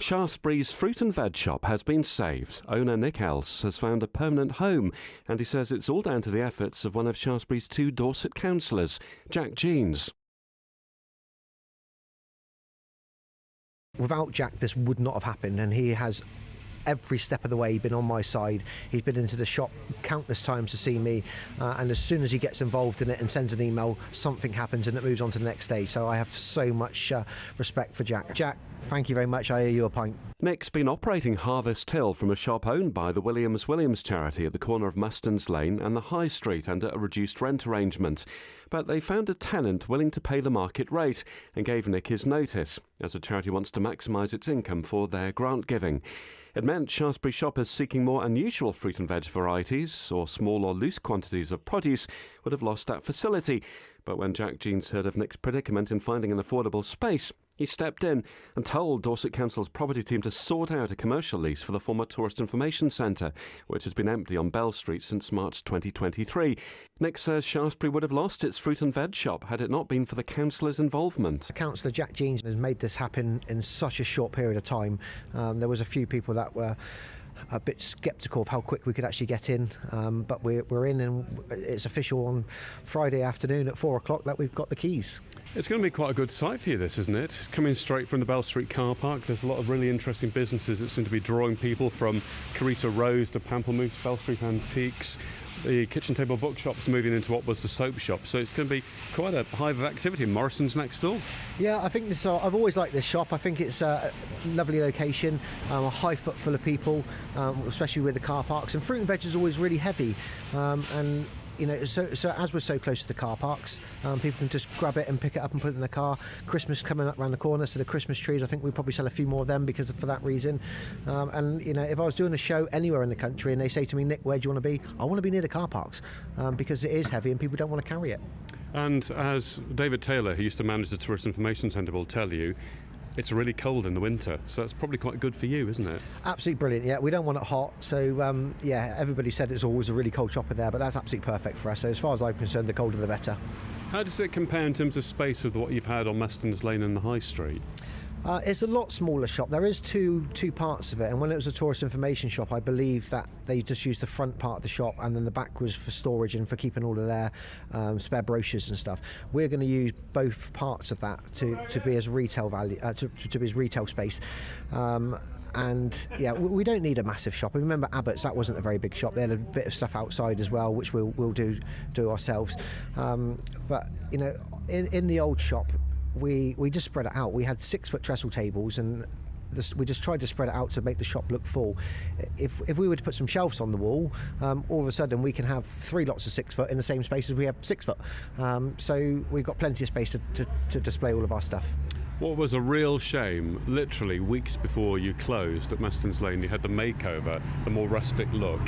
Shaftesbury's fruit and veg shop has been saved. Owner Nick Else has found a permanent home, and he says it's all down to the efforts of one of Shaftesbury's 2 Dorset councillors, Jack Jeans. Without Jack, this would not have happened, and he has every step of the way been on my side. He's been into the shop countless times to see me, and as soon as he gets involved in it and sends an email, something happens and it moves on to the next stage. So I have so much respect for Jack. Jack, thank you very much. I owe you a pint. Nick's been operating Harvest Hill from a shop owned by the Williams charity at the corner of Mustons Lane and the High Street under a reduced rent arrangement. But they found a tenant willing to pay the market rate and gave Nick his notice, as the charity wants to maximise its income for their grant giving. It meant Shaftesbury shoppers seeking more unusual fruit and veg varieties or small or loose quantities of produce would have lost that facility. But when Jack Jeans heard of Nick's predicament in finding an affordable space, he stepped in and told Dorset Council's property team to sort out a commercial lease for the former Tourist Information Centre, which has been empty on Bell Street since March 2023. Nick says Shaftesbury would have lost its fruit and veg shop had it not been for the councillor's involvement. Councillor Jack Jeans has made this happen in such a short period of time. There was a few people that were a bit sceptical of how quick we could actually get in, but we're in, and it's official on Friday afternoon at 4 o'clock that we've got the keys. It's going to be quite a good site for you, this, isn't it? Coming straight from the Bell Street car park, there's a lot of really interesting businesses that seem to be drawing people from Carita Rose to Pamplemousse, Bell Street Antiques. The kitchen table bookshop's moving into what was the soap shop, so it's going to be quite a hive of activity. Morrison's next door. Yeah, I think this. I've always liked this shop. I think it's a lovely location, a high foot full of people, especially with the car parks. And fruit and veg is always really heavy, and you know, so as we're so close to the car parks, people can just grab it and pick it up and put it in the car. Christmas coming up around the corner, so the Christmas trees, I think we probably sell a few more of them for that reason. And you know, if I was doing a show anywhere in the country and they say to me, Nick, where do you want to be? I want to be near the car parks, because it is heavy and people don't want to carry it. And as David Taylor, who used to manage the Tourist Information Centre, will tell you, it's really cold in the winter, so that's probably quite good for you, isn't it? Absolutely brilliant, yeah. We don't want it hot, so yeah, everybody said it's always a really cold shop in there, but that's absolutely perfect for us. So as far as I'm concerned, the colder the better. How does it compare in terms of space with what you've had on Mustons Lane and the High Street? It's a lot smaller shop. There is two parts of it, and when it was a tourist information shop, I believe that they just used the front part of the shop, and then the back was for storage and for keeping all of their spare brochures and stuff. We're going to use both parts of that to be as retail value, to be as retail space. And yeah, we don't need a massive shop. Remember Abbott's, that wasn't a very big shop. They had a bit of stuff outside as well, which we'll do ourselves. But you know, in the old shop, we just spread it out. We had 6-foot trestle tables, and we just tried to spread it out to make the shop look full. If we were to put some shelves on the wall, all of a sudden we can have 3 lots of 6 foot in the same space as we have 6 foot. So we've got plenty of space to display all of our stuff. What was a real shame, literally weeks before you closed at Mustons Lane, you had the makeover, the more rustic look.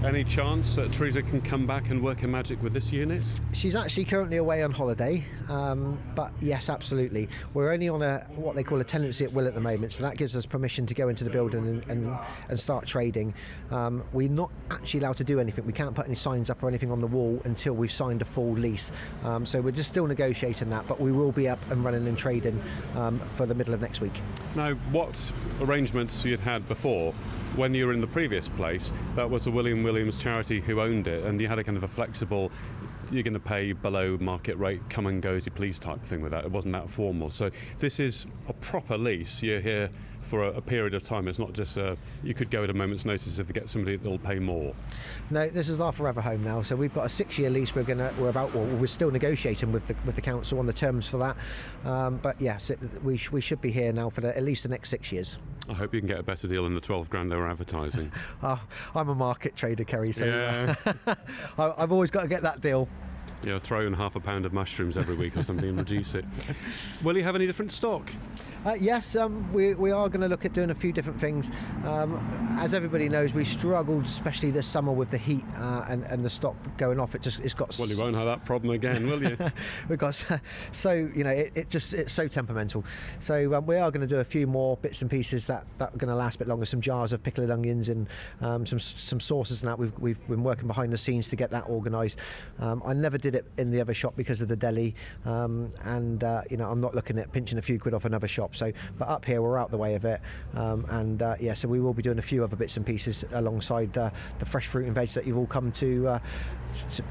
Any chance that Teresa can come back and work her magic with this unit? She's actually currently away on holiday, but yes, absolutely. We're only on what they call a tenancy at will at the moment, so that gives us permission to go into the building and start trading. We're not actually allowed to do anything. We can't put any signs up or anything on the wall until we've signed a full lease. So we're just still negotiating that, but we will be up and running and trading for the middle of next week. Now, what arrangements you'd had before, when you were in the previous place, that was the Williams charity who owned it, and you had a kind of a flexible, you're going to pay below market rate, come and go as you please type thing with that. It wasn't that formal. So this is a proper lease. You're here for a period of time. It's not just you could go at a moment's notice if they get somebody that'll pay more. No, this is our forever home now. So we've got a 6-year lease. We're still negotiating with the council on the terms for that. But yes, we should be here now for at least the next 6 years. I hope you can get a better deal than the 12 grand they were advertising. I'm a market trader, Kerry, so yeah. I've always got to get that deal. Yeah, throw in half a pound of mushrooms every week or something and reduce it. Will you have any different stock? Yes, we are going to look at doing a few different things. As everybody knows, we struggled, especially this summer, with the heat and the stock going off. It's got. Well, you won't have that problem again, will you? We've got so you know it's so temperamental. So we are going to do a few more bits and pieces that are going to last a bit longer. Some jars of pickled onions and some sauces and that. We've been working behind the scenes to get that organised. I never did it in the other shop because of the deli, and you know, I'm not looking at pinching a few quid off another shop. shop. So, but up here we're out the way of it, so we will be doing a few other bits and pieces alongside the fresh fruit and veg that you've all come to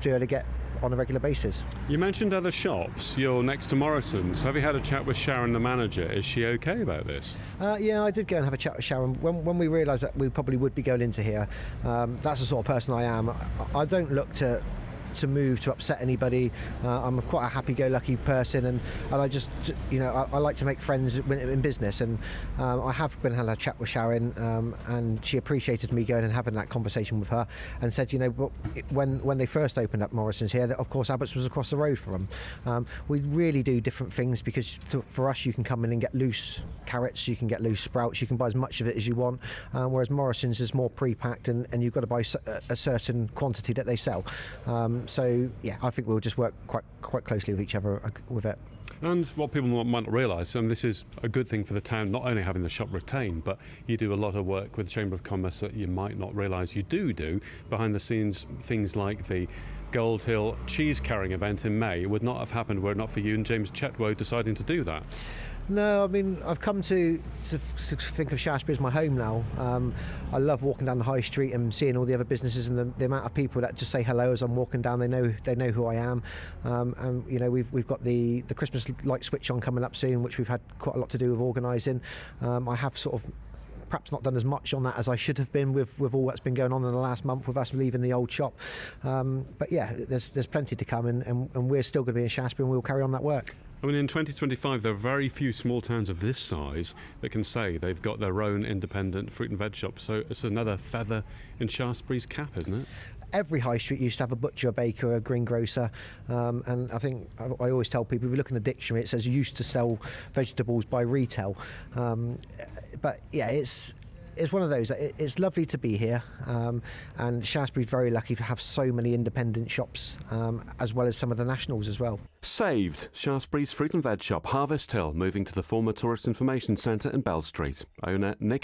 be able to get on a regular basis. You mentioned other shops. You're next to Morrison's. Have you had a chat with Sharon, the manager? Is she okay about this? Yeah, I did go and have a chat with Sharon when we realised that we probably would be going into here. That's the sort of person I am. I don't look to move to upset anybody. I'm quite a happy-go-lucky person, and I just, I like to make friends in business, and I have been had a chat with Sharon, and she appreciated me going and having that conversation with her, and said, when they first opened up Morrison's here, that of course Abbott's was across the road from them. We really do different things because for us, you can come in and get loose carrots, you can get loose sprouts, you can buy as much of it as you want, whereas Morrison's is more pre-packed, and you've got to buy a certain quantity that they sell. So yeah, I think we'll just work quite closely with each other with it. And what people might not realise, and this is a good thing for the town, not only having the shop retained, but you do a lot of work with the Chamber of Commerce that you might not realise you do behind the scenes. Things like the Gold Hill cheese carrying event in May would not have happened were it not for you and James Chetwoe deciding to do that. No, I mean, I've come to think of Shaftesbury as my home now. I love walking down the high street and seeing all the other businesses and the amount of people that just say hello as I'm walking down. They know who I am, and we've got the Christmas light switch on coming up soon, which we've had quite a lot to do with organising. I have sort of perhaps not done as much on that as I should have been with all that's been going on in the last month with us leaving the old shop. But yeah, there's plenty to come, and we're still going to be in Shaftesbury, and we'll carry on that work. I mean, in 2025, there are very few small towns of this size that can say they've got their own independent fruit and veg shop. So it's another feather in Shaftesbury's cap, isn't it? Every high street used to have a butcher, a baker, a greengrocer, and I think I always tell people, if you look in the dictionary, it says used to sell vegetables by retail. But yeah, it's one of those. It's lovely to be here, and Shaftesbury's very lucky to have so many independent shops, as well as some of the nationals as well. Saved. Shaftesbury's fruit and veg shop, Harvest Hill, moving to the former Tourist Information Centre in Bell Street. Owner Nick